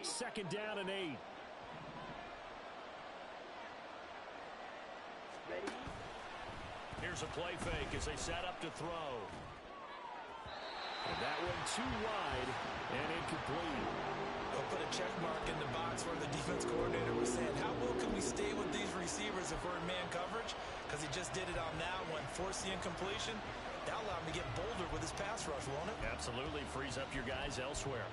2nd down and 8. Here's a play fake as they set up to throw. And that one too wide and incomplete. They'll put a check mark in the box where the defense coordinator was saying, how well can we stay with these receivers if we're in man coverage? Because he just did it on that one, forced the incompletion. That'll allow him to get bolder with his pass rush, won't it? Absolutely. Frees up your guys elsewhere.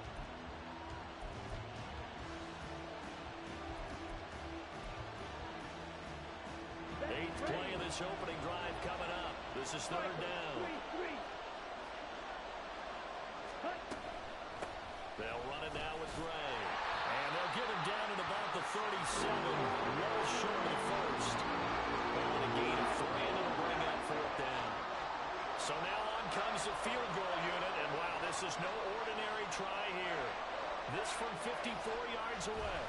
Eighth play of this opening drive coming up. This is 3rd down. They'll run it now with Gray. And they'll get him down at about the 37, well short of the first. And a gain of 3, and it'll bring up 4th down. So now on comes the field goal unit, and wow, this is no ordinary try here. This from 54 yards away.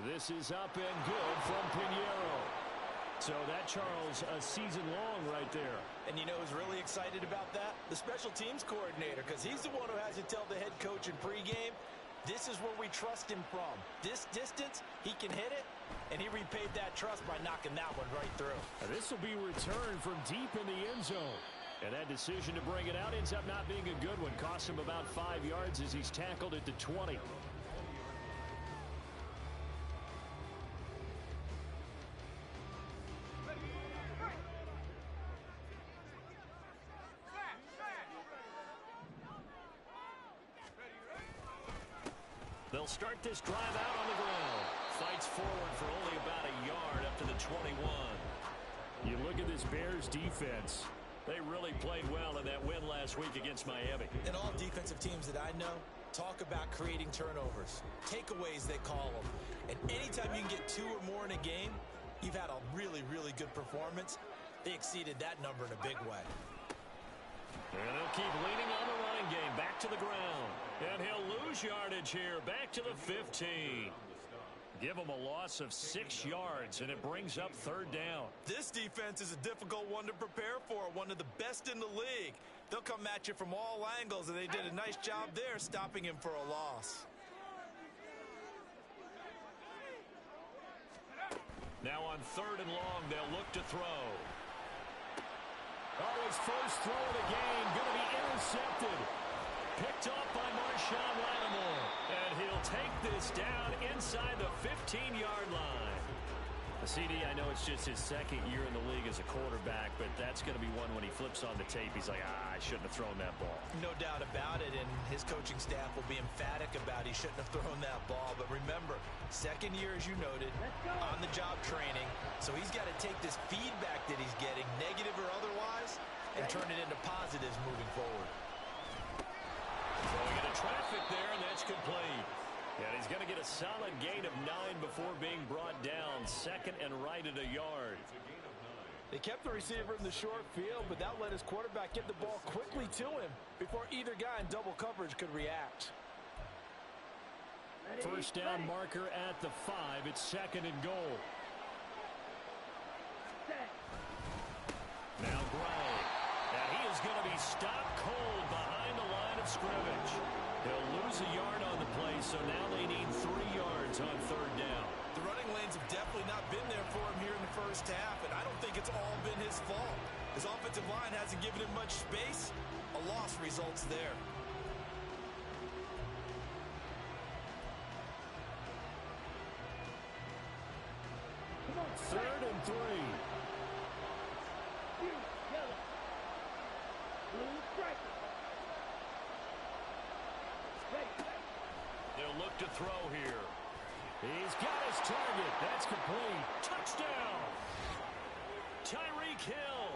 This is up and good from Pinheiro. So that, Charles, a season long right there. And you know who's really excited about that? The special teams coordinator, because he's the one who has to tell the head coach in pregame, this is where we trust him from. This distance, he can hit it, and he repaid that trust by knocking that one right through. This will be returned from deep in the end zone. And that decision to bring it out ends up not being a good one. Costs him about 5 yards as he's tackled at the 20. They'll start this drive out on the ground. Fights forward for only about a yard up to the 21. You look at this Bears defense. They really played well in that win last week against Miami. And all defensive teams that I know talk about creating turnovers. Takeaways, they call them. And anytime you can get 2 or more in a game, you've had a really, really good performance. They exceeded that number in a big way. And they'll keep leaning on the running game. Back to the ground. And he'll lose yardage here. Back to the 15. Give him a loss of 6 yards, and it brings up 3rd down. This defense is a difficult one to prepare for, one of the best in the league. They'll come at you from all angles, and they did a nice job there stopping him for a loss. Now on 3rd and long, they'll look to throw. Oh, his first throw of the game going to be intercepted. Picked off by Marshawn Lattimore. And he'll take this down inside the 15-yard line. CD, I know it's just his 2nd year in the league as a quarterback, but that's going to be one when he flips on the tape. He's like, I shouldn't have thrown that ball. No doubt about it, and his coaching staff will be emphatic about he shouldn't have thrown that ball. But remember, 2nd year, as you noted, on-the-job training. So he's got to take this feedback that he's getting, negative or otherwise, and turn it into positives moving forward. Throwing into traffic there, and that's complete. And he's going to get a solid gain of 9 before being brought down. 2nd and right at a yard. They kept the receiver in the short field, but that let his quarterback get the ball quickly to him before either guy in double coverage could react. 1st down marker at the 5. It's 2nd and goal. Now Gray. And he is going to be stopped cold behind the line of scrimmage. He'll lose a yard on the play, so now they need 3 yards on 3rd down. The running lanes have definitely not been there for him here in the first half, and I don't think it's all been his fault. His offensive line hasn't given him much space. A loss results there. Come on, 3rd and 3. They'll look to throw here. He's got his target. That's complete. Touchdown. Tyreek Hill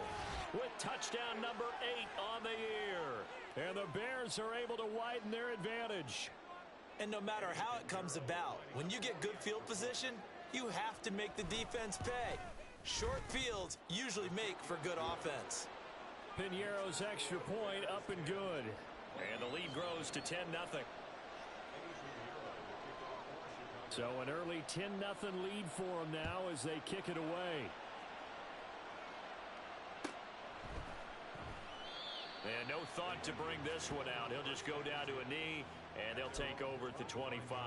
with touchdown number 8 on the year. And the Bears are able to widen their advantage. And no matter how it comes about, when you get good field position, you have to make the defense pay. Short fields usually make for good offense. Pinheiro's extra point up and good. And the lead grows to 10-0. So an early 10-0 lead for them now as they kick it away. And no thought to bring this one out. He'll just go down to a knee, and they'll take over at the 25.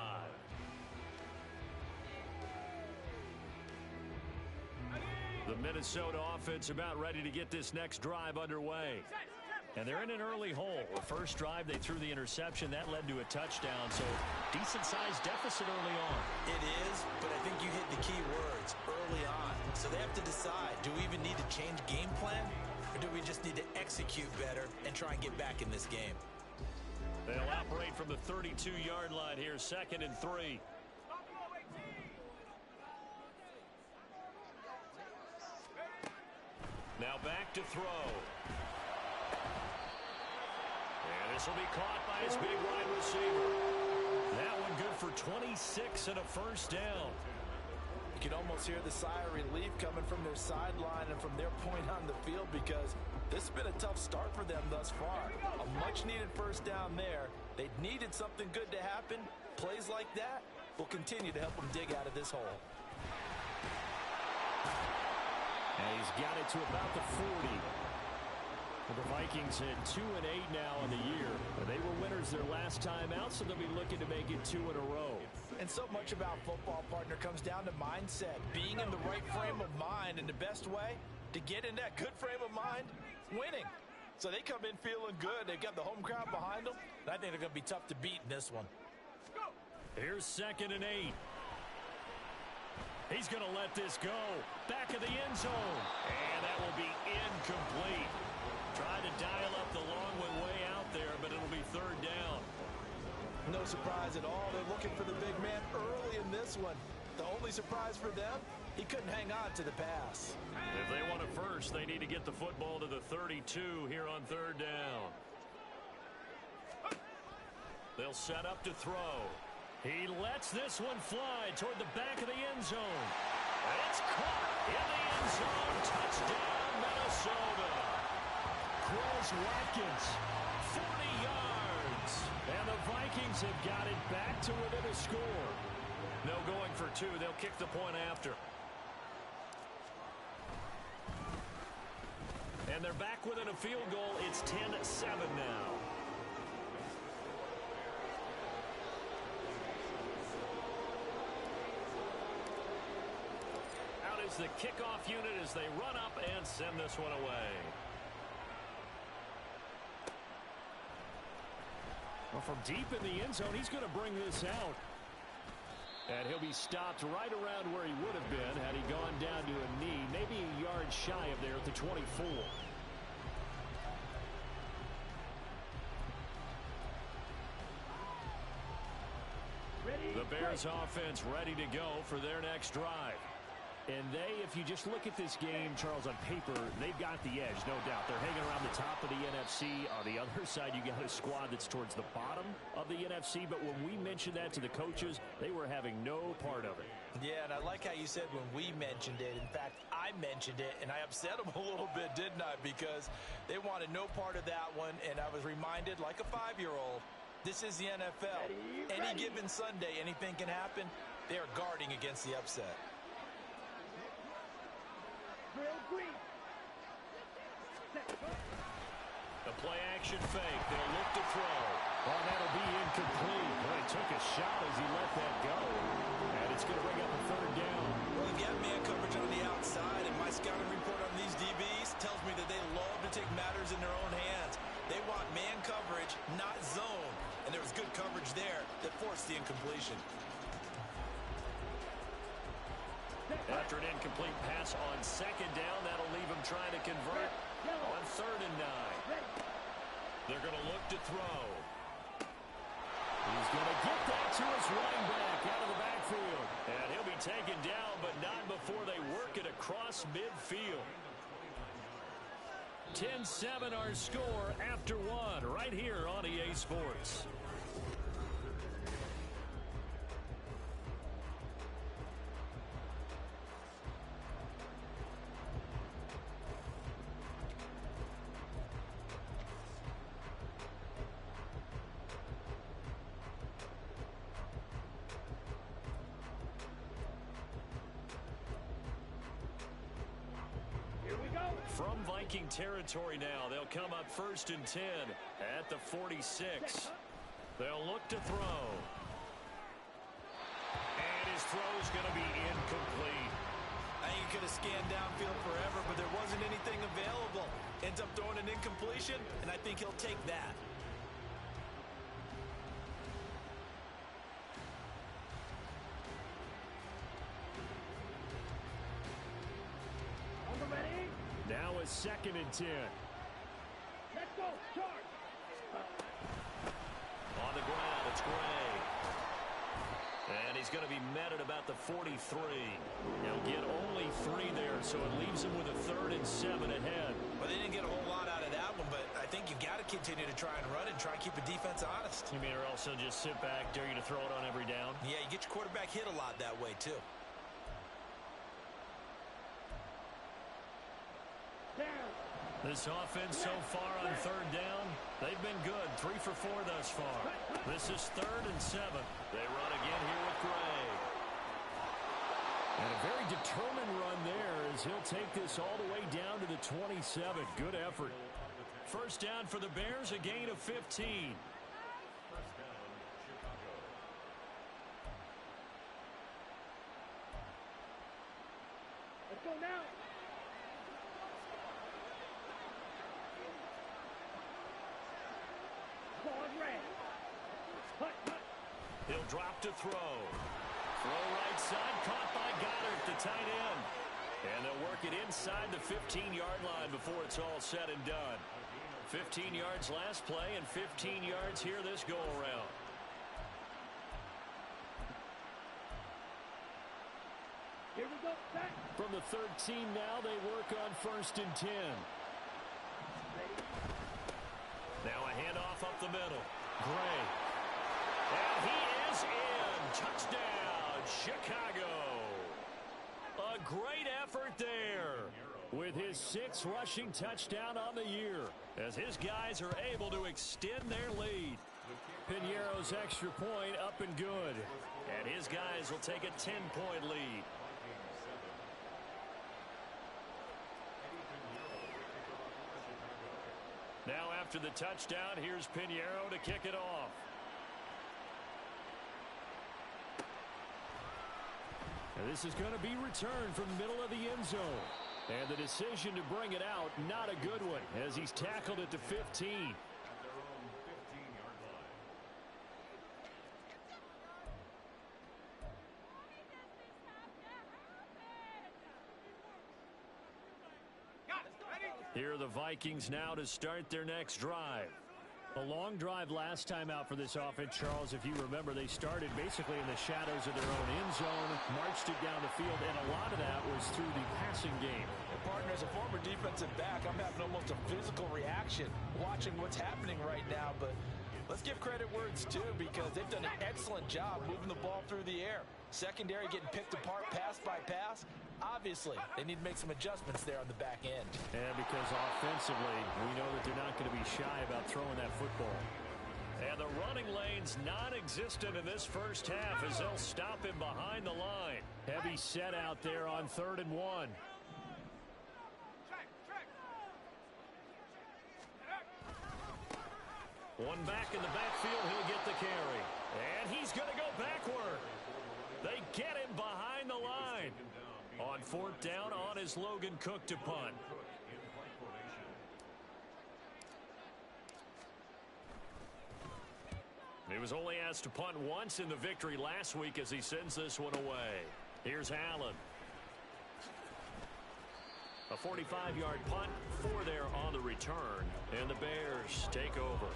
The Minnesota offense about ready to get this next drive underway. And they're in an early hole. The first drive, they threw the interception. That led to a touchdown, so decent-sized deficit early on. It is, but I think you hit the key words, early on. So they have to decide, do we even need to change game plan, or do we just need to execute better and try and get back in this game? They'll operate from the 32-yard line here, 2nd and 3. Now back to throw. And this will be caught by his big wide receiver. That one good for 26 and a first down. You can almost hear the sigh of relief coming from their sideline and from their point on the field, because this has been a tough start for them thus far. A much-needed first down there. They needed something good to happen. Plays like that will continue to help them dig out of this hole. And he's got it to about the 40. Well, the Vikings hit 2-8 now on the year. They were winners their last time out, so they'll be looking to make it 2 in a row. And so much about football, partner, comes down to mindset. Being in the right frame of mind, and the best way to get in that good frame of mind, winning. So they come in feeling good. They've got the home crowd behind them. And I think they're going to be tough to beat in this one. Here's 2nd and 8. He's going to let this go. Back of the end zone. And that will be incomplete. Trying to dial up the long one way out there, but it'll be 3rd down. No surprise at all. They're looking for the big man early in this one. The only surprise for them, he couldn't hang on to the pass. If they want it first, they need to get the football to the 32 here on 3rd down. They'll set up to throw. He lets this one fly toward the back of the end zone. It's caught in the end zone. Touchdown, Minnesota. Quez Watkins, 40 yards. And the Vikings have got it back to within a score. No going for 2. They'll kick the point after. And they're back within a field goal. It's 10-7 now. Out is the kickoff unit as they run up and send this one away. Well, from deep in the end zone, he's going to bring this out. And he'll be stopped right around where he would have been had he gone down to a knee, maybe a yard shy of there at the 24. The Bears offense ready to go for their next drive. And they, if you just look at this game, Charles, on paper, they've got the edge, no doubt. They're hanging around the top of the NFC. On the other side, you got a squad that's towards the bottom of the NFC. But when we mentioned that to the coaches, they were having no part of it. Yeah, and I like how you said when we mentioned it. In fact, I mentioned it, and I upset them a little bit, didn't I? Because they wanted no part of that one, and I was reminded, like a 5-year-old, this is the NFL. Any given Sunday, anything can happen. They are guarding against the upset. The play-action fake. They'll look to throw. Oh, that'll be incomplete. Well, he took a shot as he let that go. And it's going to bring up a 3rd down. Well, they've got man coverage on the outside, and my scouting report on these DBs tells me that they love to take matters in their own hands. They want man coverage, not zone. And there was good coverage there that forced the incompletion. After an incomplete pass on 2nd down, that'll leave him trying to convert on 3rd and 9. They're going to look to throw. He's going to get that to his running back out of the backfield. And he'll be taken down, but not before they work it across midfield. 10-7 our score after 1 right here on EA Sports. From Viking territory now, they'll come up 1st and 10 at the 46. They'll look to throw. And his throw's going to be incomplete. I think he could have scanned downfield forever, but there wasn't anything available. Ends up throwing an incompletion, and I think he'll take that. Now a 2nd and 10. Let's go, charge. On the ground, it's Gray. And he's going to be met at about the 43. He'll get only 3 there, so it leaves him with a 3rd and 7 ahead. Well, they didn't get a whole lot out of that one, but I think you've got to continue to try and run and try and keep the defense honest. You mean, or else they'll just sit back, dare you to throw it on every down? Yeah, you get your quarterback hit a lot that way, too. This offense so far on 3rd down, they've been good. 3 for 4 thus far. This is 3rd and 7. They run again here with Gray. And a very determined run there as he'll take this all the way down to the 27. Good effort. 1st down for the Bears, a gain of 15. Let's go now. He'll drop to throw. Throw right side, caught by Goddard, the tight end. And they'll work it inside the 15-yard line before it's all said and done. 15 yards last play and 15 yards here this go-around. Here we go, back. From the 13 now, they work on 1st and 10. Now a handoff up the middle. Gray. And he is in. Touchdown, Chicago. A great effort there with his 6th rushing touchdown on the year as his guys are able to extend their lead. Piñeiro's extra point up and good. And his guys will take a 10-point lead. Now after the touchdown, here's Piñeiro to kick it off. And this is going to be returned from the middle of the end zone. And the decision to bring it out, not a good one, as he's tackled it to 15. Here are the Vikings now to start their next drive. A long drive last time out for this offense, Charles. If you remember, they started basically in the shadows of their own end zone, marched it down the field, and a lot of that was through the passing game. And partner, as a former defensive back, I'm having almost a physical reaction watching what's happening right now. But let's give credit where it's due, because they've done an excellent job moving the ball through the air. Secondary getting picked apart pass by pass. Obviously, they need to make some adjustments there on the back end. And because offensively, we know that they're not going to be shy about throwing that football. And the running lane's non-existent in this first half as they'll stop him behind the line. Heavy set out there on 3rd and 1. One back in the backfield, he'll get the carry. And he's going to go backward. They get him behind the line. On 4th down, on is Logan Cook to punt. He was only asked to punt once in the victory last week as he sends this one away. Here's Allen. A 45-yard punt, 4 there on the return, and the Bears take over.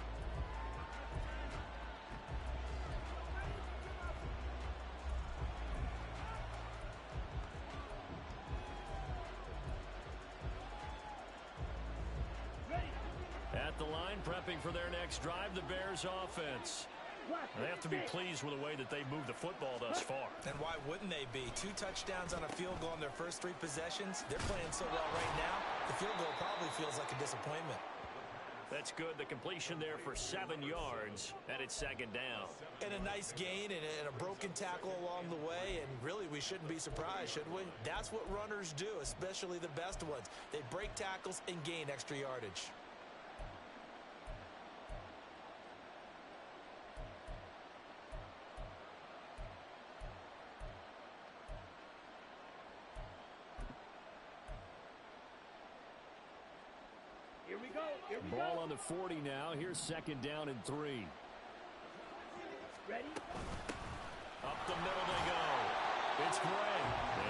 At the line, prepping for their next drive, the Bears offense. They have to be pleased with the way that they moved the football thus far. And why wouldn't they be? 2 touchdowns on a field goal in their first 3 possessions. They're playing so well right now, the field goal probably feels like a disappointment. That's good. The completion there for 7 yards, and it's second down. And a nice gain and a broken tackle along the way, and really we shouldn't be surprised, should we? That's what runners do, especially the best ones. They break tackles and gain extra yardage. Here we go. Here we Ball go. on the 40 now. Here's second down and 3. Ready? Up the middle they go. It's Gray.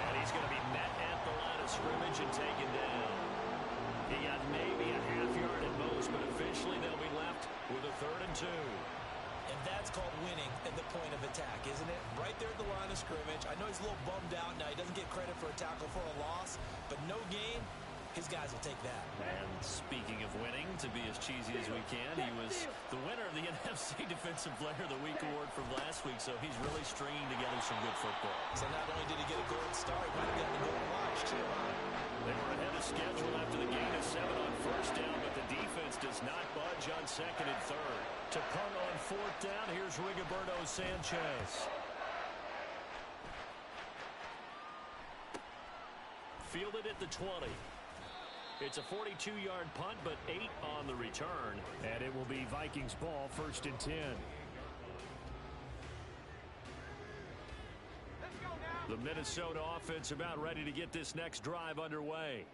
And he's going to be met at the line of scrimmage and taken down. He got maybe a half yard at most, but officially they'll be left with a 3rd and 2. And that's called winning at the point of attack, isn't it? Right there at the line of scrimmage. I know he's a little bummed out now. He doesn't get credit for a tackle for a loss, but no gain. His guys will take that. And speaking of winning, to be as cheesy as we can, he was the winner of the NFC Defensive Player of the Week award from last week, so he's really stringing together some good football. So not only did he get a gold star, he might have gotten a gold watch, too, huh? They were ahead of schedule after the gain of 7 on first down, but the defense does not budge on 2nd and 3rd. To punt on 4th down, here's Rigoberto Sanchez. Fielded at the 20. It's a 42-yard punt, but 8 on the return. And it will be Vikings ball, 1st and 10. The Minnesota offense about ready to get this next drive underway.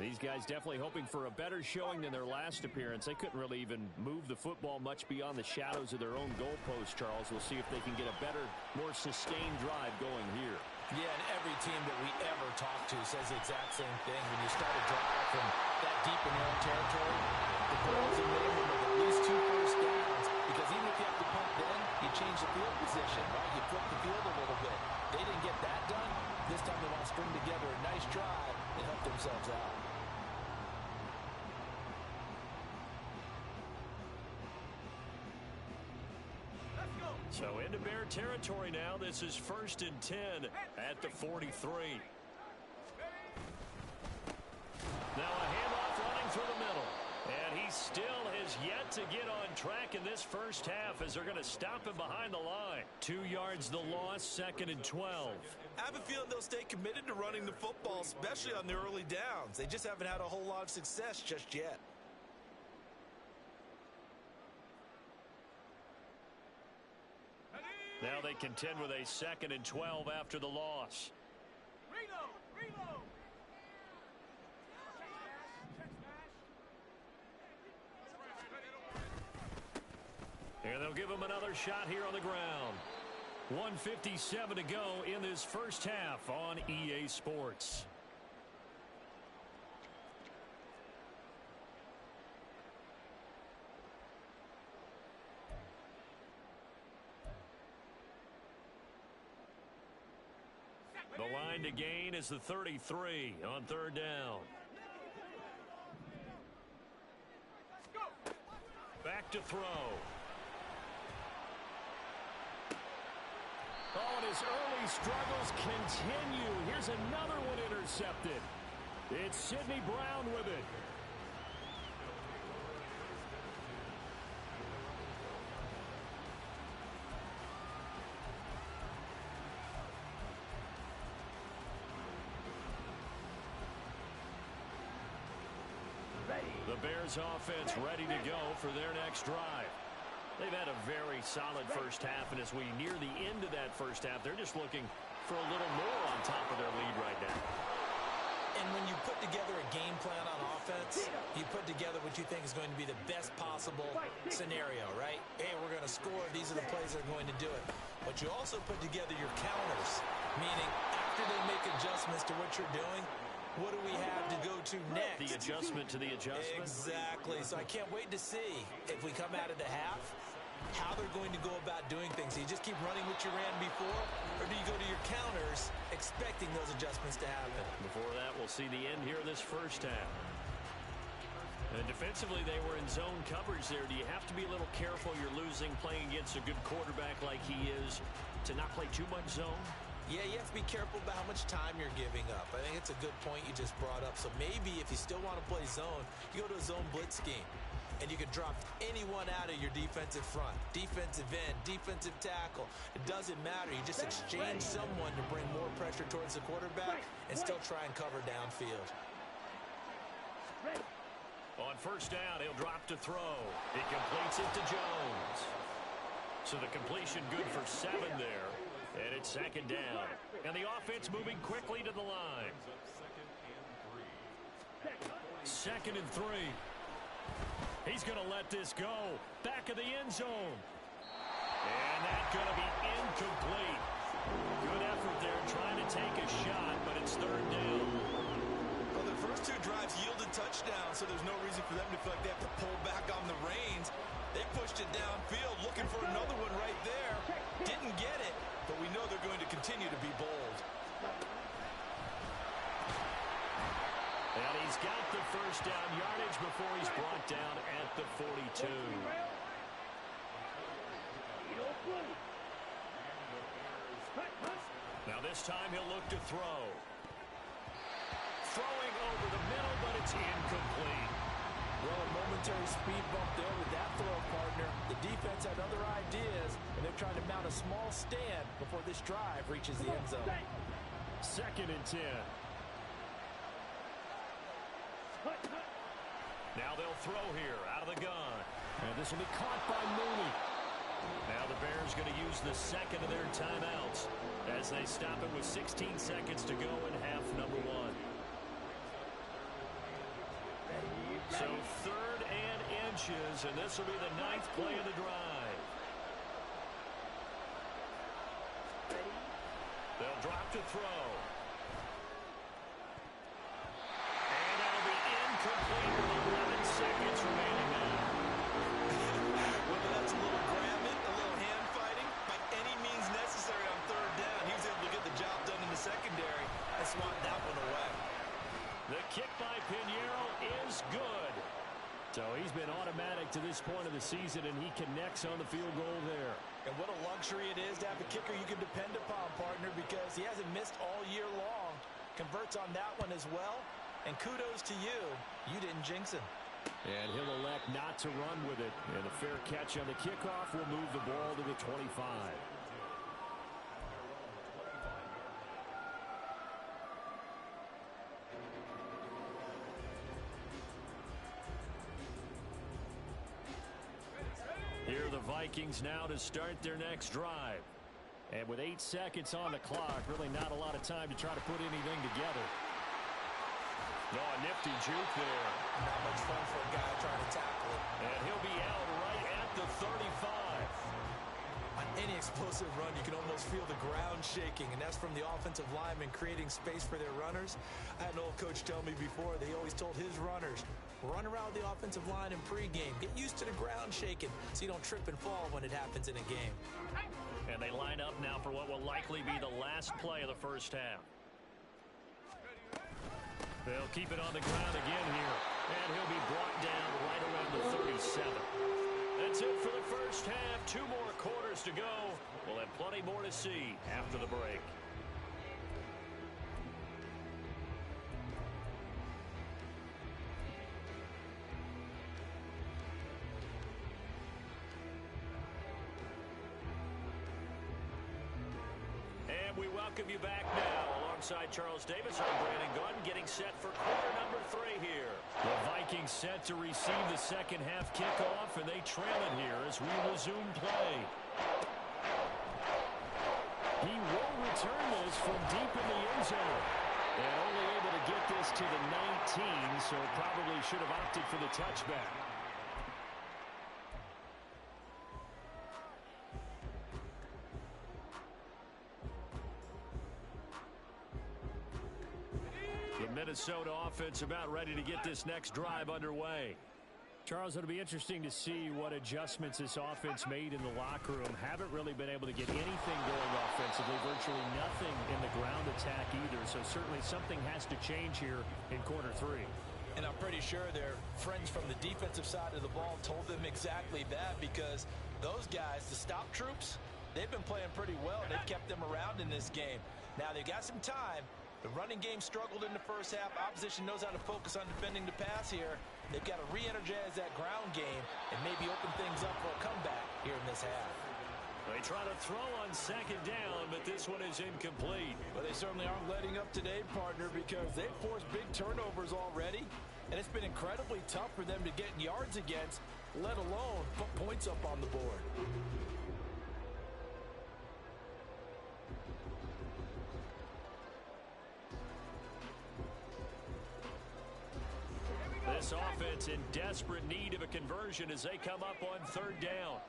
These guys definitely hoping for a better showing than their last appearance. They couldn't really even move the football much beyond the shadows of their own goalpost, Charles. We'll see if they can get a better, more sustained drive going here. Yeah, and every team that we ever talk to says the exact same thing. When you start a drive from that deep in your own territory, the goal is a minimum of at least 2 first downs, because even if you have to punt then, you change the field position, right? You flip the field a little bit. They didn't get that done. This time they want to string together a nice drive and help themselves out. So into Bear territory now. This is 1st and 10 at the 43. Now a handoff running through the middle. And he still has yet to get on track in this first half as they're going to stop him behind the line. 2 yards the loss, 2nd and 12. I have a feeling they'll stay committed to running the football, especially on the early downs. They just haven't had a whole lot of success just yet. Now they contend with a 2nd and 12 after the loss. Reload. And they'll give him another shot here on the ground. 1:57 to go in this first half on EA Sports. The line to gain is the 33 on 3rd down. Back to throw. Oh, and his early struggles continue. Here's another one intercepted. It's Sidney Brown with it. The Bears offense ready to go for their next drive. They've had a very solid first half, and as we near the end of that first half, they're just looking for a little more on top of their lead right now. And when you put together a game plan on offense, you put together what you think is going to be the best possible scenario, right? Hey, we're going to score. These are the plays that are going to do it. But you also put together your counters, meaning after they make adjustments to what you're doing, what do we have to go to next? The adjustment to the adjustment. Exactly. So I can't wait to see if we come out of the half, how they're going to go about doing things. Do you just keep running what you ran before, or do you go to your counters expecting those adjustments to happen? Before that, we'll see the end here of this first half. And defensively, they were in zone coverage there. Do you have to be a little careful? You're losing, playing against a good quarterback like he is, to not play too much zone? Yeah, you have to be careful about how much time you're giving up. I think it's a good point you just brought up. So maybe if you still want to play zone, you go to a zone blitz scheme. and you can drop anyone out of your defensive front. Defensive end, defensive tackle. It doesn't matter. You just exchange someone to bring more pressure towards the quarterback and still try and cover downfield. On first down, he'll drop to throw. He completes it to Jones. So the completion good for 7 there. And it's second down. And the offense moving quickly to the line. 2nd and 3. He's going to let this go. Back of the end zone. And that's going to be incomplete. Good effort there trying to take a shot, but it's 3rd down. Well, the first 2 drives yielded touchdowns, so there's no reason for them to feel like they have to pull back on the reins. They pushed it downfield, looking for another one right there. Didn't get it, but we know they're going to continue to be bold. And he's got the first down yardage before he's brought down at the 42. Now this time he'll look to throw. Throwing over the middle, but it's incomplete. Well, a momentary speed bump there with that throw, partner. The defense had other ideas, and they're trying to mount a small stand before this drive reaches the end zone. 2nd and 10. Now they'll throw here out of the gun. And this will be caught by Mooney. Now the Bears going to use the 2nd of their timeouts as they stop it with 16 seconds to go in half number 1. So 3rd and inches, and this will be the 9th play of the drive. They'll drop to throw. And that'll be incomplete with 11 seconds remaining now. Whether that's a little grabbing, a little hand fighting, by any means necessary on 3rd down, he was able to get the job done in the secondary and swat that one away. The kick by Pinheiro is good. So he's been automatic to this point of the season, and he connects on the field goal there. And what a luxury it is to have a kicker you can depend upon, partner, because he hasn't missed all year long. Converts on that one as well. And kudos to you. You didn't jinx him. And he'll elect not to run with it. And a fair catch on the kickoff will move the ball to the 25. Here are the Vikings now to start their next drive. And with 8 seconds on the clock, really not a lot of time to try to put anything together. No, a nifty juke there. Not much fun for a guy trying to tackle it. And he'll be out right at the 35. On any explosive run, you can almost feel the ground shaking, and that's from the offensive linemen creating space for their runners. I had an old coach tell me before, they always told his runners, run around the offensive line in pregame. Get used to the ground shaking so you don't trip and fall when it happens in a game. And they line up now for what will likely be the last play of the first half. They'll keep it on the ground again here. And he'll be brought down right around the 37. That's it for the first half. 2 more quarters to go. We'll have plenty more to see after the break. And we welcome you back now. Alongside Charles Davis, I'm Brandon Gunn, getting set for quarter number 3 here. The Vikings set to receive the second half kickoff, and they trail it here as we resume play. He will return this from deep in the end zone. And only able to get this to the 19, so probably should have opted for the touchback. Minnesota offense about ready to get this next drive underway. Charles, it'll be interesting to see what adjustments this offense made in the locker room. Haven't really been able to get anything going offensively, virtually nothing in the ground attack either. So certainly something has to change here in quarter 3. And I'm pretty sure their friends from the defensive side of the ball told them exactly that, because those guys, the stop troops, they've been playing pretty well. They've kept them around in this game. Now they've got some time. The running game struggled in the first half. Opposition knows how to focus on defending the pass here. they've got to re-energize that ground game and maybe open things up for a comeback here in this half. They try to throw on second down, but this one is incomplete. Well, they certainly aren't letting up today, partner, because they've forced big turnovers already, and it's been incredibly tough for them to get yards against, let alone put points up on the board. This offense in desperate need of a conversion as they come up on third down.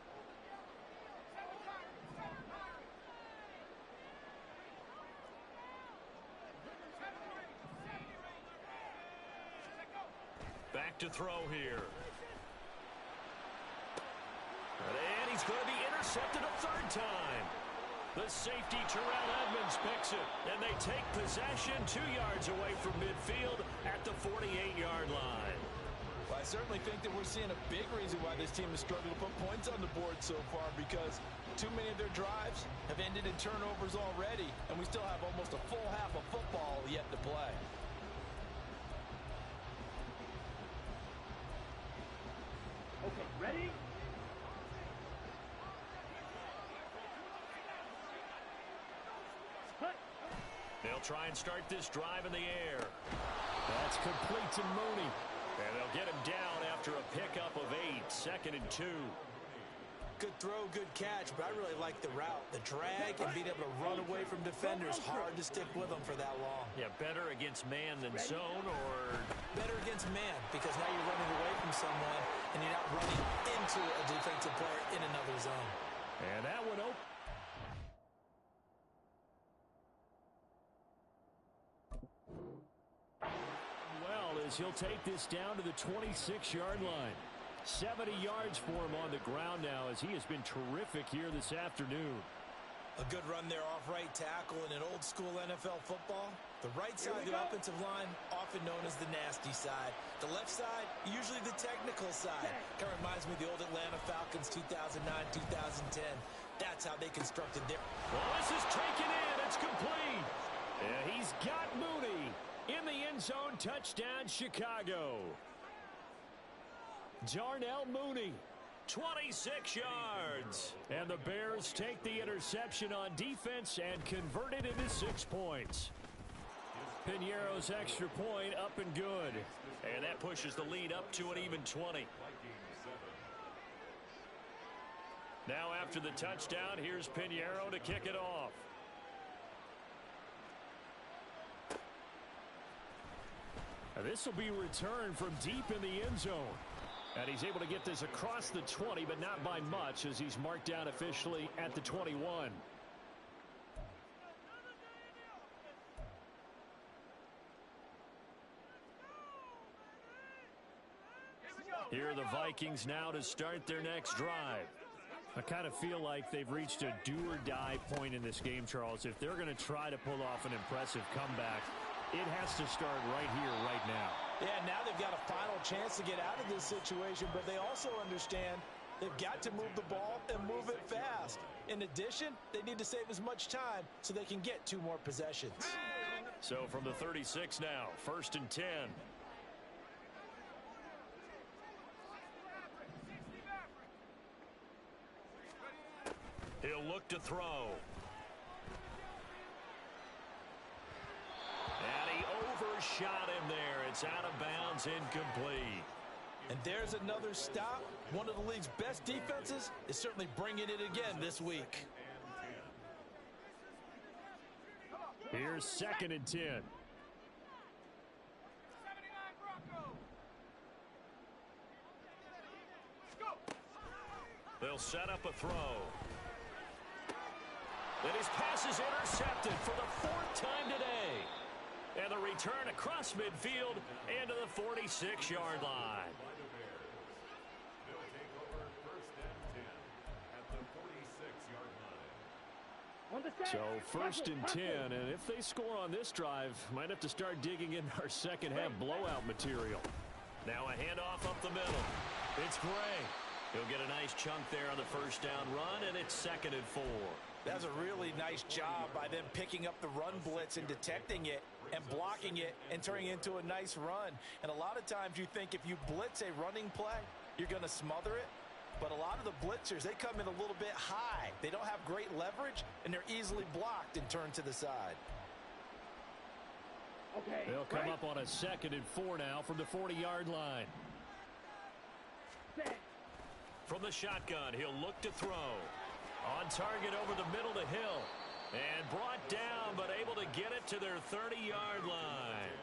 Back to throw here. And he's going to be intercepted a third time. The safety, Terrell Edmonds, picks it. And they take possession 2 yards away from midfield at the 48-yard line. Well, I certainly think that we're seeing a big reason why this team has struggled to put points on the board so far, because too many of their drives have ended in turnovers already, and we still have almost a full half of football yet to play. Okay, ready? They'll try and start this drive in the air. That's complete to Mooney. And they'll get him down after a pickup of 8, 2nd and 2. Good throw, good catch, but I really like the route. The drag and being able to run away from defenders, hard to stick with them for that long. Yeah, better against man than zone, or better against man, because now you're running away from someone and you're not running into a defensive player in another zone. And that one open. Well, as he'll take this down to the 26-yard line. 70 yards for him on the ground now, as he has been terrific here this afternoon. A good run there off right tackle in an old school NFL football. The right side of the offensive line, often known as the nasty side. The left side, usually the technical side. Kind of reminds me of the old Atlanta Falcons 2009-2010. That's how they constructed their... Well, this is taken in. It's complete. Yeah, he's got Mooney in the end zone. Touchdown, Chicago. Darnell Mooney, 26 yards. And the Bears take the interception on defense and convert it into 6 points. Piñeiro's extra point up and good. And that pushes the lead up to an even 20. Now after the touchdown, here's Piñeiro to kick it off. Now this will be returned from deep in the end zone. And he's able to get this across the 20, but not by much, as he's marked down officially at the 21. Here are the Vikings now to start their next drive. I kind of feel like they've reached a do-or-die point in this game, Charles. If they're going to try to pull off an impressive comeback, it has to start right here, right now. Yeah, now they've got a final chance to get out of this situation, but they also understand they've got to move the ball and move it fast. In addition, they need to save as much time so they can get 2 more possessions. So from the 36 now, 1st and 10. He'll look to throw. And he overshot him there. It's out of bounds, incomplete. And there's another stop. One of the league's best defenses is certainly bringing it again this week. Here's 2nd and 10. They'll set up a throw. And his pass is intercepted for the 4th time today. And the return across midfield into the 46-yard line. So 1st and 10, and if they score on this drive, might have to start digging in our second half blowout material. Now a handoff up the middle. It's Gray. He'll get a nice chunk there on the 1st down run, and it's 2nd and 4. That's a really nice job by them picking up the run blitz and detecting it. and blocking it and turning it into a nice run. And a lot of times you think if you blitz a running play, you're going to smother it. But a lot of the blitzers, they come in a little bit high. They don't have great leverage, and they're easily blocked and turned to the side. Okay. They'll come up on a 2nd and 4 now from the 40-yard line. Set. From the shotgun, he'll look to throw. On target over the middle to Hill. And brought down, but able to get it to their 30-yard line.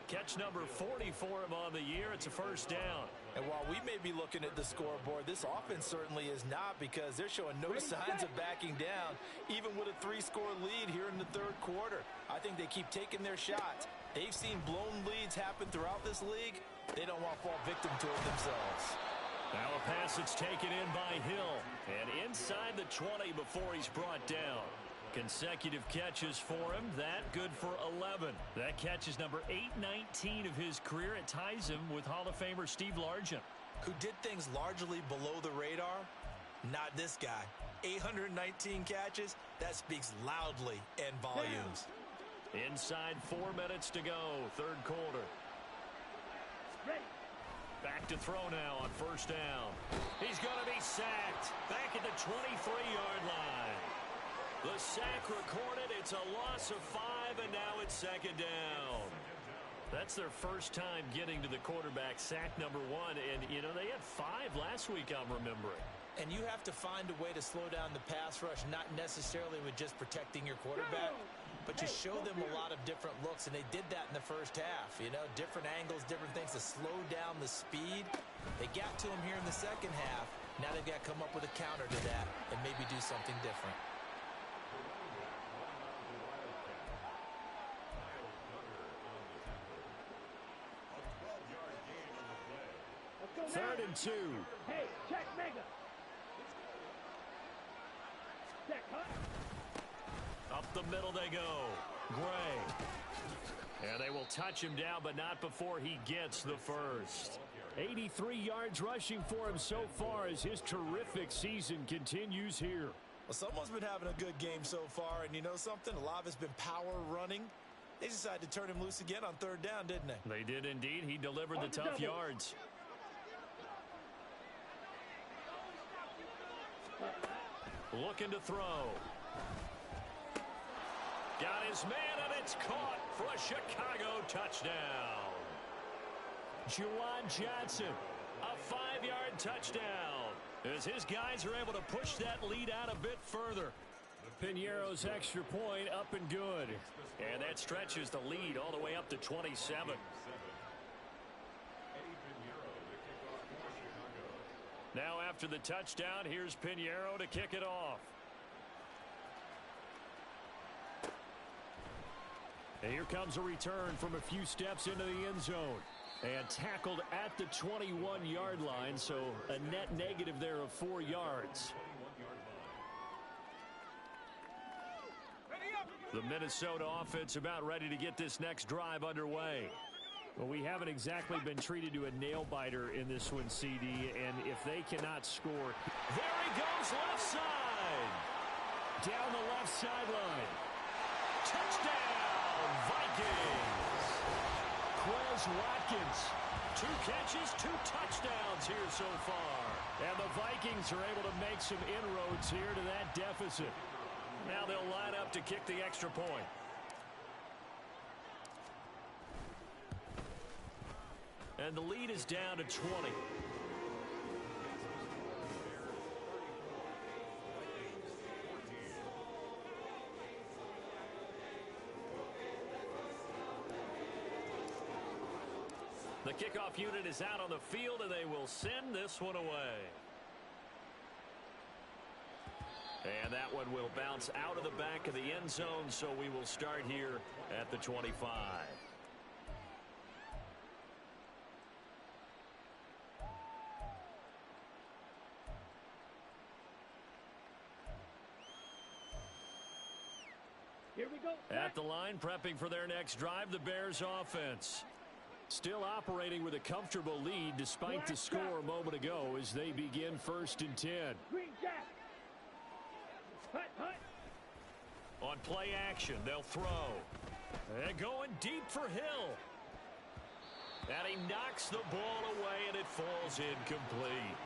Catch number 40 for him on the year. It's a first down. And while we may be looking at the scoreboard, this offense certainly is not, because they're showing no signs of backing down, even with a 3-score lead here in the 3rd quarter. I think they keep taking their shots. They've seen blown leads happen throughout this league. They don't want to fall victim to it themselves. Now a pass that's taken in by Hill. And inside the 20 before he's brought down. Consecutive catches for him. That good for 11. That catch is number 819 of his career. It ties him with Hall of Famer Steve Largent, who did things largely below the radar. Not this guy. 819 catches. That speaks loudly in volumes. Inside 4 minutes to go. 3rd quarter. Ready. Back to throw now on first down. He's going to be sacked. Back at the 23-yard line. The sack recorded. It's a loss of 5, and now it's 2nd down. That's their first time getting to the quarterback, sack number 1. And, you know, they had 5 last week, I'm remembering. And you have to find a way to slow down the pass rush, not necessarily with just protecting your quarterback, but to show them a lot of different looks. And they did that in the first half. You know, different angles, different things to slow down the speed. They got to him here in the second half. Now they've got to come up with a counter to that and maybe do something different. 3rd and 2. Hey, check mega. Check, huh? Up the middle they go. Gray. And they will touch him down, but not before he gets the first. 83 yards rushing for him so far as his terrific season continues here. Well, someone's been having a good game so far, and you know something? A lot of it's been power running. They decided to turn him loose again on 3rd down, didn't they? They did indeed. He delivered the tough yards. Looking to throw. Got his man, and it's caught for a Chicago touchdown. Juwan Johnson, a 5-yard touchdown, as his guys are able to push that lead out a bit further. Piñeiro's extra point up and good. And that stretches the lead all the way up to 27. Now after the touchdown, here's Piñeiro to kick it off. And here comes a return from a few steps into the end zone. And tackled at the 21-yard line, so a net negative there of 4 yards. The Minnesota offense about ready to get this next drive underway. Well, we haven't exactly been treated to a nail-biter in this one, CD, and if they cannot score... There he goes, left side! Down the left sideline. Touchdown, Vikings! Quez Watkins, 2 catches, 2 touchdowns here so far. And the Vikings are able to make some inroads here to that deficit. Now they'll line up to kick the extra point. And the lead is down to 20. The kickoff unit is out on the field, and they will send this one away. And that one will bounce out of the back of the end zone, so we will start here at the 25. Here we go. At the line, prepping for their next drive, the Bears offense. Still operating with a comfortable lead despite the score a moment ago as they begin 1st and 10. Green Jack. Hut, hut. On play action, they'll throw. And going deep for Hill. And he knocks the ball away, and it falls incomplete.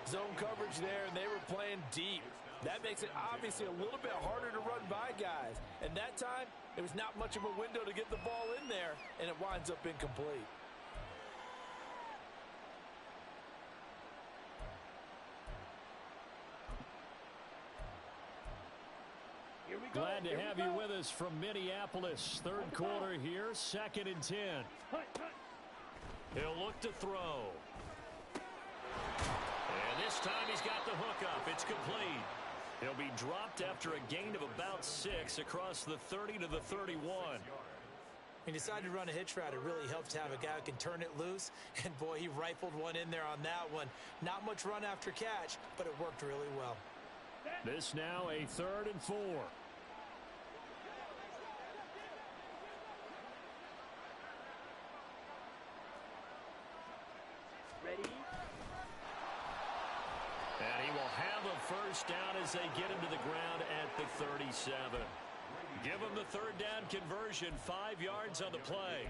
Zone coverage there, and they were playing deep. That makes it obviously a little bit harder to run by guys. And that time, there was not much of a window to get the ball in there, and it winds up incomplete. Glad to have you with us from Minneapolis. Third quarter here, 2nd and 10. He'll look to throw. And this time he's got the hookup. It's complete. He'll be dropped after a gain of about 6 across the 30 to the 31. He decided to run a hitch route. It really helps to have a guy who can turn it loose. And, boy, he rifled one in there on that one. Not much run after catch, but it worked really well. This now a 3rd and 4. Ready? And he will have a first down as they get him to the ground at the 37. Give him the 3rd down conversion, 5 yards on the play.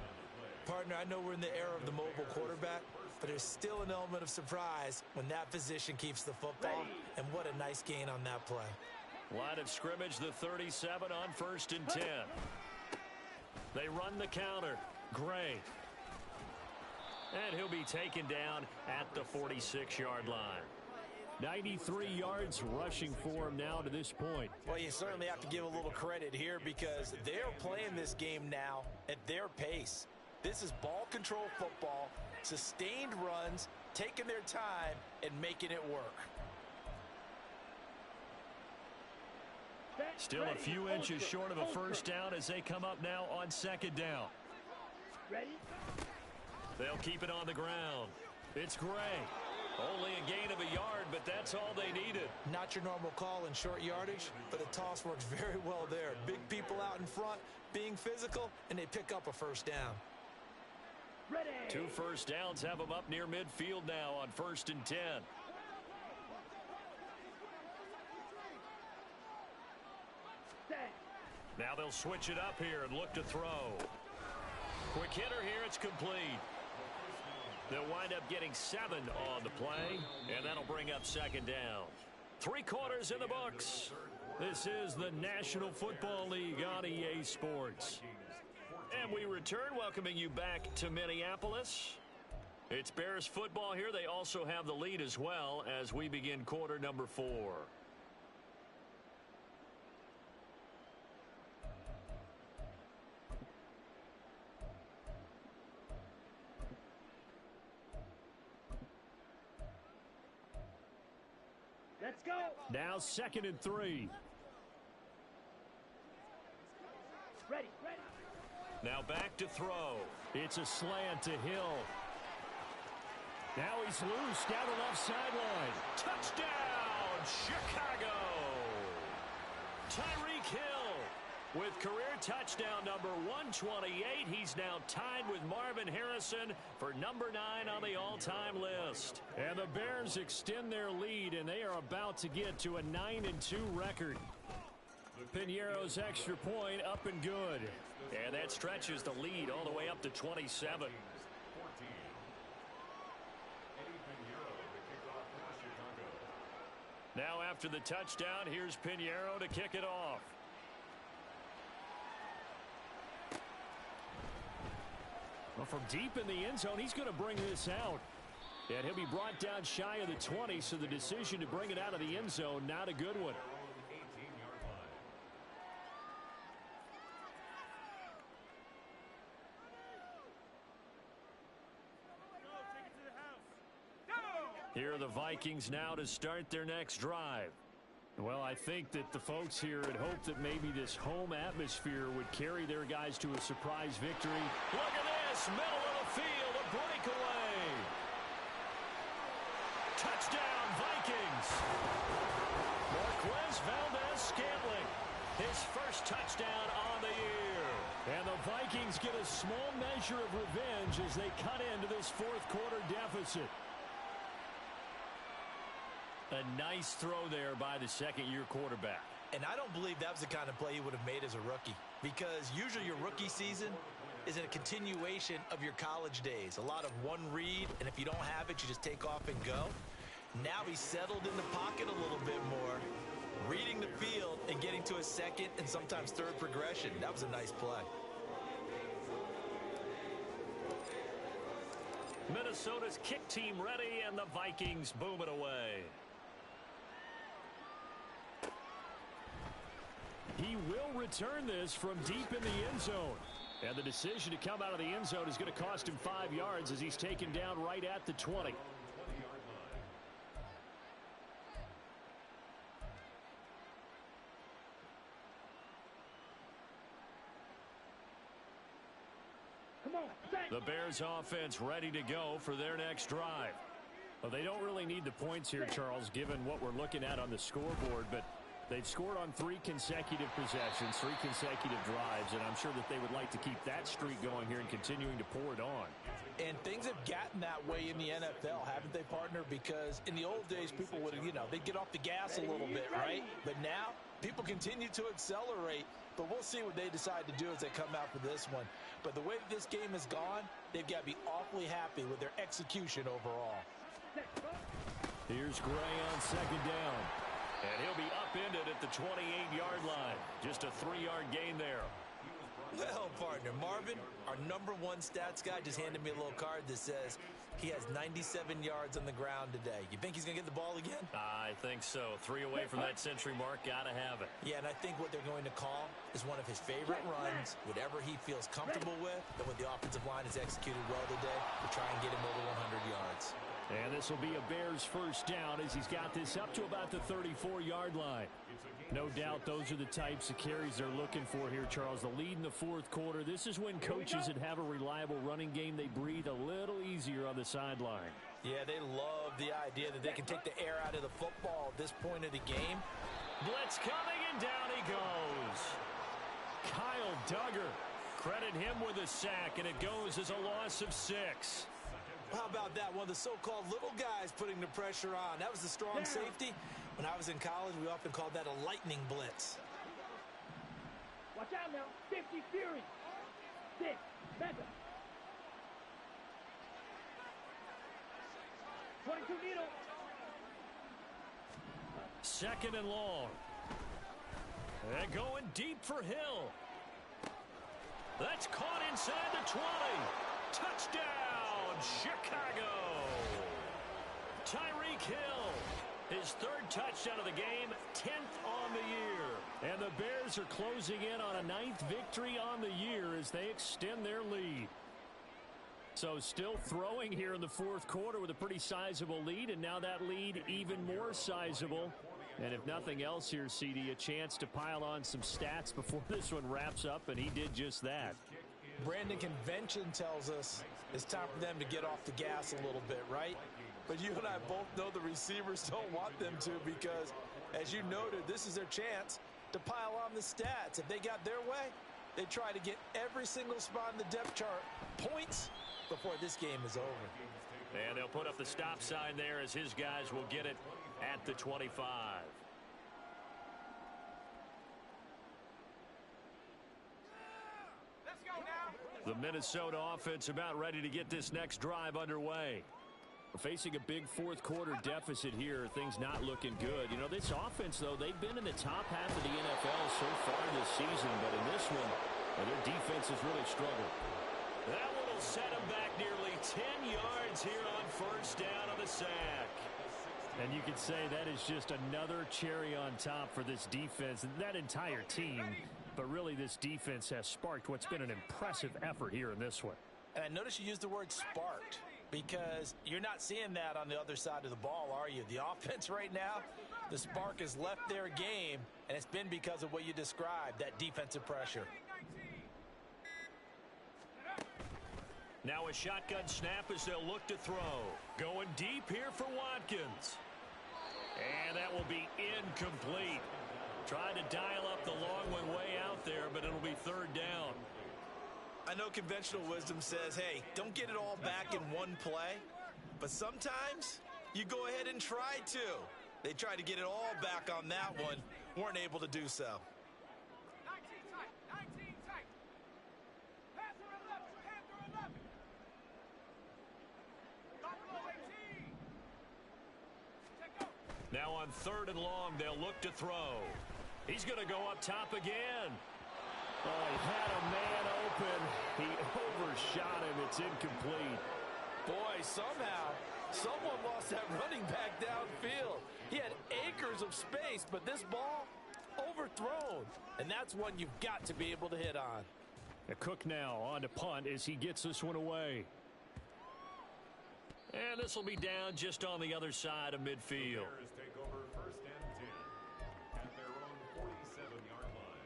Partner, I know we're in the era of the mobile quarterback, but there's still an element of surprise when that position keeps the football. And what a nice gain on that play. Line of scrimmage, the 37 on 1st and 10. They run the counter. Gray. And he'll be taken down at the 46-yard line. 93 yards rushing for him now to this point. Well, you certainly have to give a little credit here because they're playing this game now at their pace. This is ball control football, sustained runs, taking their time, and making it work. Still a few inches short of a first down as they come up now on 2nd down. Ready? They'll keep it on the ground. It's Gray. Only a gain of a yard, but that's all they needed. Not your normal call in short yardage, but the toss works very well there. Big people out in front, being physical, and they pick up a first down. Ready? 2 first downs have them up near midfield now on 1st and 10. Set. Now they'll switch it up here and look to throw. Quick hitter here, it's complete. They'll wind up getting 7 on the play, and that'll bring up 2nd down. 3 quarters in the books. This is the National Football League on EA Sports. And we return, welcoming you back to Minneapolis. It's Bears football here. They also have the lead as well as we begin quarter number 4. Let's go. Now 2nd and 3. Ready, ready. Now back to throw. It's a slant to Hill. Now he's loose down the left sideline. Touchdown, Chicago! Tyreek Hill with career touchdown number 128. He's now tied with Marvin Harrison for number 9 on the all-time list. And the Bears extend their lead, and they are about to get to a 9-2 record. Piñeiro's extra point up and good. And that stretches the lead all the way up to 27. Now after the touchdown, here's Piñeiro to kick it off. Well, from deep in the end zone, he's going to bring this out. And he'll be brought down shy of the 20, so the decision to bring it out of the end zone, not a good one. Here are the Vikings now to start their next drive. Well, I think that the folks here had hoped that maybe this home atmosphere would carry their guys to a surprise victory. Look at this, middle of the field, a breakaway. Touchdown, Vikings. Marquez Valdez-Scantling, his first touchdown on the year. And the Vikings get a small measure of revenge as they cut into this fourth quarter deficit. A nice throw there by the second-year quarterback. And I don't believe that was the kind of play he would have made as a rookie, because usually your rookie season is a continuation of your college days. A lot of one read, and if you don't have it, you just take off and go. Now he's settled in the pocket a little bit more, reading the field and getting to a second and sometimes third progression. That was a nice play. Minnesota's kick team ready, and the Vikings boom it away. He will return this from deep in the end zone. And the decision to come out of the end zone is going to cost him 5 yards as he's taken down right at the 20. Come on, set. The Bears offense ready to go for their next drive. Well, they don't really need the points here, Charles, given what we're looking at on the scoreboard, but they've scored on 3 consecutive possessions, 3 consecutive drives, and I'm sure that they would like to keep that streak going here and continuing to pour it on. And things have gotten that way in the NFL, haven't they, partner? Because in the old days, people would, they'd get off the gas a little bit, right? But now, people continue to accelerate, but we'll see what they decide to do as they come out for this one. But the way that this game has gone, they've got to be awfully happy with their execution overall. Here's Gray on second down. And he'll be upended at the 28-yard line. Just a 3-yard gain there. Well, partner, Marvin, our #1 stats guy, just handed me a little card that says he has 97 yards on the ground today. You think he's going to get the ball again? I think so. 3 away from that century mark. Got to have it. Yeah, and I think what they're going to call is one of his favorite runs, whatever he feels comfortable with, and what the offensive line has executed well today to try and get him over 100 yards. And this will be a Bears first down as he's got this up to about the 34-yard line. No doubt those are the types of carries they're looking for here, Charles. The lead in the fourth quarter. This is when coaches that have a reliable running game, they breathe a little easier on the sideline. Yeah, they love the idea that they can take the air out of the football at this point of the game. Blitz coming, and down he goes. Kyle Duggar. Credit him with a sack, and it goes as a loss of 6. How about that? One of the so-called little guys putting the pressure on. That was the strong safety. When I was in college, we often called that a lightning blitz. Watch out now. 50 Fury. 6. Mega. 22 Needle. Second and long. And going deep for Hill. That's caught inside the 20. Touchdown, Chicago. Tyreek Hill, his 3rd touchdown of the game, 10th on the year. And the Bears are closing in on a 9th victory on the year as they extend their lead. So still throwing here in the fourth quarter with a pretty sizable lead, and now that lead even more sizable. And if nothing else here, CD, a chance to pile on some stats before this one wraps up, and he did just that. Brandon, convention tells us it's time for them to get off the gas a little bit, right? But you and I both know the receivers don't want them to, because, as you noted, this is their chance to pile on the stats. If they got their way, they try to get every single spot in the depth chart points before this game is over. And they'll put up the stop sign there as his guys will get it at the 25. The Minnesota offense about ready to get this next drive underway. We're facing a big fourth quarter deficit here. Things not looking good. You know, this offense, though, they've been in the top half of the NFL so far this season, but in this one, their defense has really struggled. That one will set them back nearly 10 yards here on first down on the sack. And you could say that is just another cherry on top for this defense and that entire team. But really, this defense has sparked what's been an impressive effort here in this one. And I notice you used the word sparked, because you're not seeing that on the other side of the ball, are you? The offense right now, the spark has left their game, and it's been because of what you described, that defensive pressure. Now a shotgun snap as they'll look to throw. Going deep here for Watkins. And that will be incomplete. Trying to dial up the long one way out there, but it'll be 3rd down. I know conventional wisdom says, hey, don't get it all back in one play. But sometimes you go ahead and try to. They tried to get it all back on that one. Weren't able to do so. 19 tight. 19 tight. Pass her 11. Pass her 11. Buffalo 18. Check out. Now on 3rd and long, they'll look to throw. He's going to go up top again. Oh, he had a man open. He overshot him. It's incomplete. Boy, somehow, someone lost that running back downfield. He had acres of space, but this ball, overthrown. And that's one you've got to be able to hit on. Cook now on to punt as he gets this one away. And this will be down just on the other side of midfield. The Bears take over 1st and 10 at their own 47-yard line.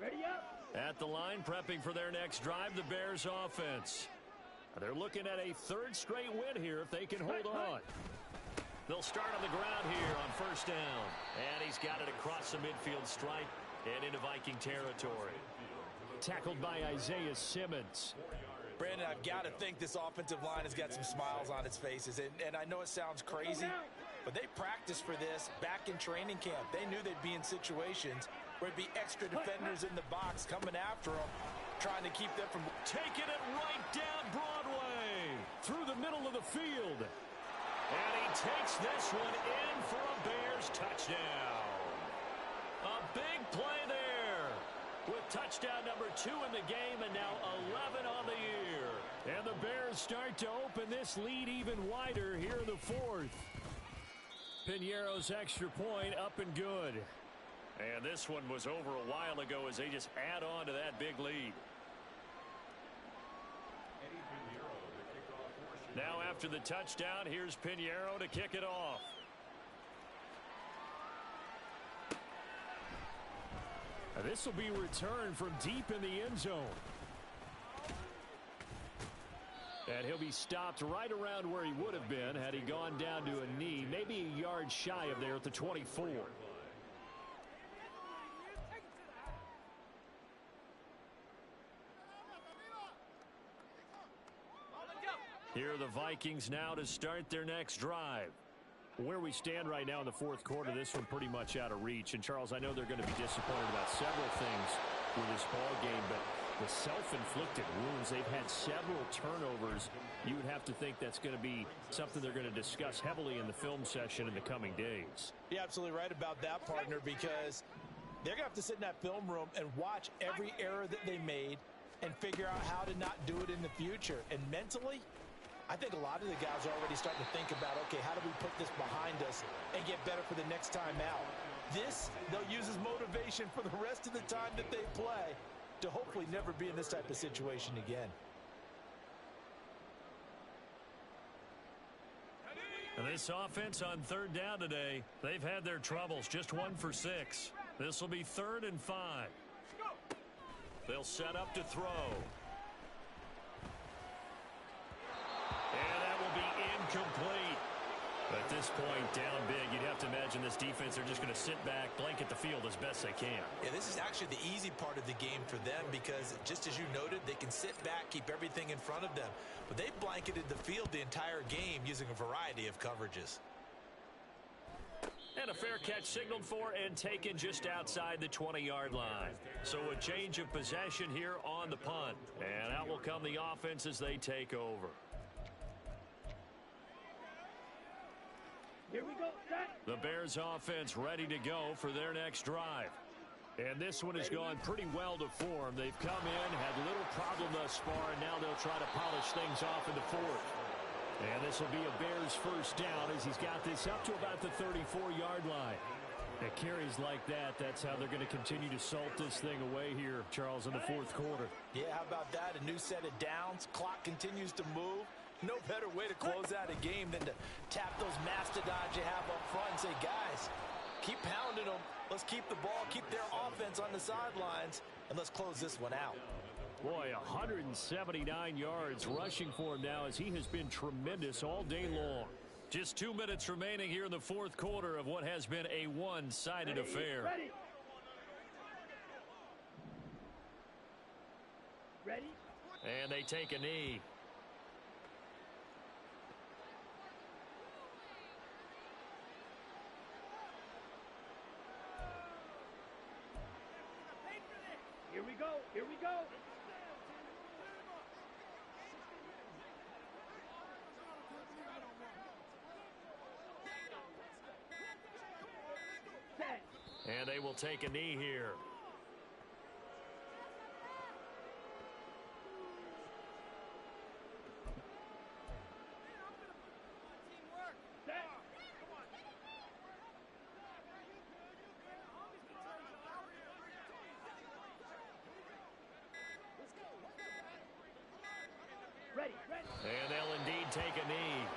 Ready up. At the line, prepping for their next drive, the Bears offense. They're looking at a 3rd straight win here if they can hold on. They'll start on the ground here on 1st down. And he's got it across the midfield stripe and into Viking territory. Tackled by Isaiah Simmons. Brandon, I've got to think this offensive line has got some smiles on its faces. And I know it sounds crazy, but they practiced for this back in training camp. They knew they'd be in situations where it'd be extra defenders in the box coming after them, trying to keep them from taking it right down Broadway through the middle of the field. And he takes this one in for a Bears touchdown. A big play there with touchdown number 2 in the game and now 11 on the year. And the Bears start to open this lead even wider here in the 4th. Piñeiro's extra point up and good. And this one was over a while ago as they just add on to that big lead. Eddie Piñeiro, the kickoff portion. Now after the touchdown, here's Piñeiro to kick it off. This will be returned from deep in the end zone. And he'll be stopped right around where he would have been had he gone down to a knee, maybe a yard shy of there at the 24. Here are the Vikings now to start their next drive. Where we stand right now in the 4th quarter, this one pretty much out of reach. And, Charles, I know they're going to be disappointed about several things with this ball game, but the self-inflicted wounds, they've had several turnovers. You would have to think that's going to be something they're going to discuss heavily in the film session in the coming days. You're absolutely right about that, partner, because they're going to have to sit in that film room and watch every error that they made and figure out how to not do it in the future. And mentally, I think a lot of the guys are already starting to think about, okay, how do we put this behind us and get better for the next time out? This, they'll use as motivation for the rest of the time that they play to hopefully never be in this type of situation again. And this offense on 3rd down today, they've had their troubles, just 1 for 6. This will be 3rd and 5. They'll set up to throw. And that will be incomplete. At this point, down big, you'd have to imagine this defense, they're just going to sit back, blanket the field as best they can. Yeah, this is actually the easy part of the game for them because, just as you noted, they can sit back, keep everything in front of them. But they blanketed the field the entire game using a variety of coverages. And a fair catch signaled for and taken just outside the 20-yard line. So a change of possession here on the punt. And out will come the offense as they take over. Here we go, set. The Bears offense ready to go for their next drive. And this one has gone pretty well to form. They've come in, had little problem thus far, and now they'll try to polish things off in the 4th. And this will be a Bears 1st down as he's got this up to about the 34-yard line. At carries like that, that's how they're going to continue to salt this thing away here, Charles, in the 4th quarter. Yeah, how about that? A new set of downs. Clock continues to move. No better way to close out a game than to tap those mastodons you have up front and say, guys, keep pounding them. Let's keep the ball, keep their offense on the sidelines, and let's close this one out. Boy, 179 yards rushing for him now as he has been tremendous all day long. Just 2 minutes remaining here in the 4th quarter of what has been a one-sided affair. Ready. Ready. And they take a knee. we go. Here we go. Set. And they will take a knee here. Set. Ready, ready. And they'll indeed take a knee.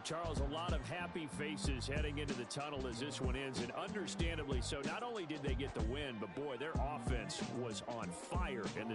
Charles, a lot of happy faces heading into the tunnel as this one ends, and understandably so. Not only did they get the win, but boy, their offense was on fire in the